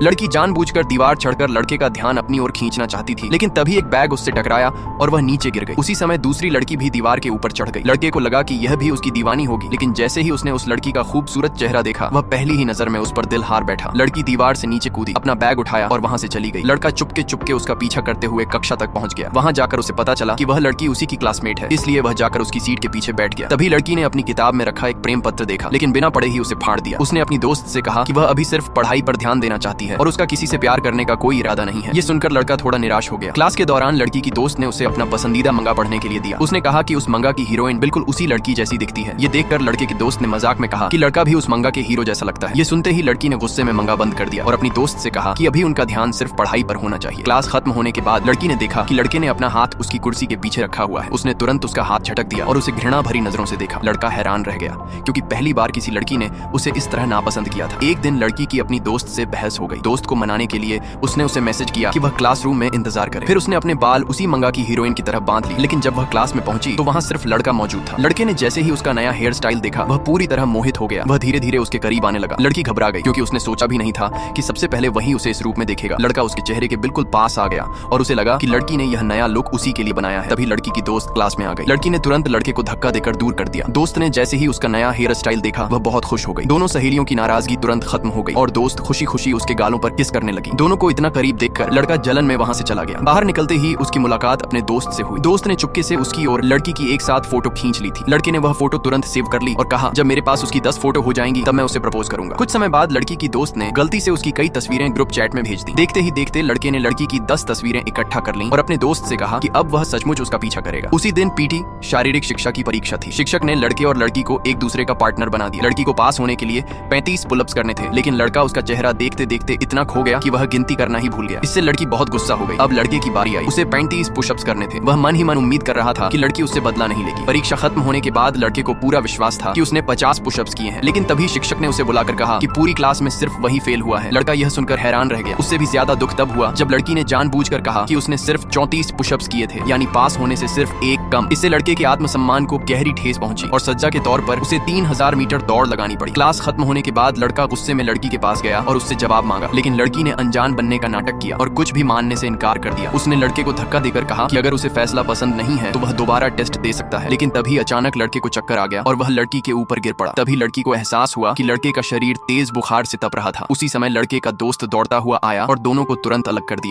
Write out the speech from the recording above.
लड़की जानबूझकर दीवार चढ़कर लड़के का ध्यान अपनी ओर खींचना चाहती थी, लेकिन तभी एक बैग उससे टकराया और वह नीचे गिर गई। उसी समय दूसरी लड़की भी दीवार के ऊपर चढ़ गई। लड़के को लगा कि यह भी उसकी दीवानी होगी, लेकिन जैसे ही उसने उस लड़की का खूबसूरत चेहरा देखा, वह पहली ही नजर में उस पर दिल हार बैठा। लड़की दीवार से नीचे कूदी, अपना बैग उठाया और वहां से चली गई। लड़का चुपके चुपके उसका पीछा करते हुए कक्षा तक पहुंच गया। वहां जाकर उसे पता चला कि वह लड़की उसी की क्लासमेट है, इसलिए वह जाकर उसकी सीट के पीछे बैठ गया। तभी लड़की ने अपनी किताब में रखा एक प्रेम पत्र देखा, लेकिन बिना पढ़े ही उसे फाड़ दिया। उसने अपनी दोस्त से कहा कि वह अभी सिर्फ पढ़ाई पर ध्यान देना चाहती है और उसका किसी से प्यार करने का कोई इरादा नहीं है। ये सुनकर लड़का थोड़ा निराश हो गया। क्लास के दौरान लड़की की दोस्त ने उसे अपना पसंदीदा मंगा पढ़ने के लिए दिया। उसने कहा कि उस मंगा की हीरोइन बिल्कुल उसी लड़की जैसी दिखती है। ये देखकर लड़के की दोस्त ने मजाक में कहा कि लड़का भी उस मंगा के हीरो जैसा लगता है। ये सुनते ही लड़की ने गुस्से में मंगा बंद कर दिया और अपनी दोस्त से कहा कि अभी उनका ध्यान सिर्फ पढ़ाई पर होना चाहिए। क्लास खत्म होने के बाद लड़की ने देखा कि लड़के ने अपना हाथ उसकी कुर्सी के पीछे रखा हुआ है। उसने तुरंत उसका हाथ झटक दिया और उसे घृणा भरी नजरों से देखा। लड़का हैरान रह गया, क्योंकि पहली बार किसी लड़की ने उसे इस तरह नापसंद किया था। एक दिन लड़की की अपनी दोस्त से बहस हो गई। दोस्त को मनाने के लिए उसने उसे मैसेज किया कि वह क्लासरूम में इंतजार करे। फिर उसने अपने बाल उसी मंगा की हीरोइन की तरह बांध ली, लेकिन जब वह क्लास में पहुंची तो वहां सिर्फ लड़का मौजूद था। लड़के ने जैसे ही उसका नया हेयर स्टाइल देखा, वह पूरी तरह मोहित हो गया। वह धीरे धीरे उसके करीब आने लगा। लड़की घबरा गई, क्योंकि उसने सोचा भी नहीं था कि सबसे पहले वही उसे इस रूप में देखेगा। लड़का उसके चेहरे के बिल्कुल पास आ गया और उसे लगा कि लड़की ने यह नया लुक उसी के लिए बनाया है। तभी लड़की की दोस्त क्लास में आ गई। लड़की ने तुरंत लड़के को धक्का देकर दूर कर दिया। दोस्त ने जैसे ही उसका नया हेयर स्टाइल देखा, वह बहुत खुश हो गई। दोनों सहेलियों की नाराजगी तुरंत खत्म हो गई और दोस्त खुशी खुशी उसके गालों पर किस करने लगी। दोनों को इतना करीब देखकर लड़का जलन में वहां से चला गया। बाहर निकलते ही उसकी मुलाकात अपने दोस्त से हुई। दोस्त ने चुपके से उसकी और लड़की की एक साथ फोटो खींच ली थी। लड़के ने वह फोटो तुरंत सेव कर ली और कहा जब मेरे पास उसकी 10 फोटो हो जाएंगी तब मैं उसे प्रपोज करूंगा। कुछ समय बाद लड़की की दोस्त ने गलती से उसकी कई तस्वीरें ग्रुप चैट में भेज दी। देखते ही देखते लड़के ने लड़की की 10 तस्वीरें इकट्ठा कर ली और अपने दोस्त से कहा कि अब वह सचमुच उसका पीछा करेगा। उसी दिन पीटी शारीरिक शिक्षा की परीक्षा थी। शिक्षक ने लड़के और लड़की को एक दूसरे का पार्टनर बना दिया। लड़की को पास होने के लिए 35 पुलअप्स करने थे, लेकिन लड़का उसका चेहरा देखते देखते इतना खो गया कि वह गिनती करना ही भूल गया। इससे लड़की बहुत गुस्सा हो गई। अब लड़के की बारी आई। उसे 35 पुशअप्स करने थे। वह मन ही मन उम्मीद कर रहा था कि लड़की उससे बदला नहीं लेगी। परीक्षा खत्म होने के बाद लड़के को पूरा विश्वास था कि उसने 50 पुशअप्स किए हैं, लेकिन तभी शिक्षक ने उसे बुलाकर कहा कि पूरी क्लास में सिर्फ वही फेल हुआ है। लड़का यह सुनकर हैरान रह गया। उससे भी ज्यादा दुख तब हुआ जब लड़की ने जानबूझकर कहा कि उसने सिर्फ 34 पुशअप्स किए थे, यानी पास होने से सिर्फ एक कम। इससे लड़के के आत्मसम्मान को गहरी ठेस पहुंची और सज्जा के तौर पर उसे 3000 मीटर दौड़ लगानी पड़ी। क्लास खत्म होने के बाद लड़का गुस्से में लड़की के पास गया और उससे जवाब मांगा, लेकिन लड़की ने अनजान बनने का नाटक किया और कुछ भी मानने से इनकार कर दिया। उसने लड़के को धक्का देकर कहा कि अगर उसे फैसला पसंद नहीं है तो वह दोबारा टेस्ट दे सकता है। लेकिन तभी अचानक लड़के को चक्कर आ गया और वह लड़की के ऊपर गिर पड़ा। तभी लड़की को एहसास हुआ कि लड़के का शरीर तेज बुखार से तप रहा था। उसी समय लड़के का दोस्त दौड़ता हुआ आया और दोनों को तुरंत अलग कर दिया।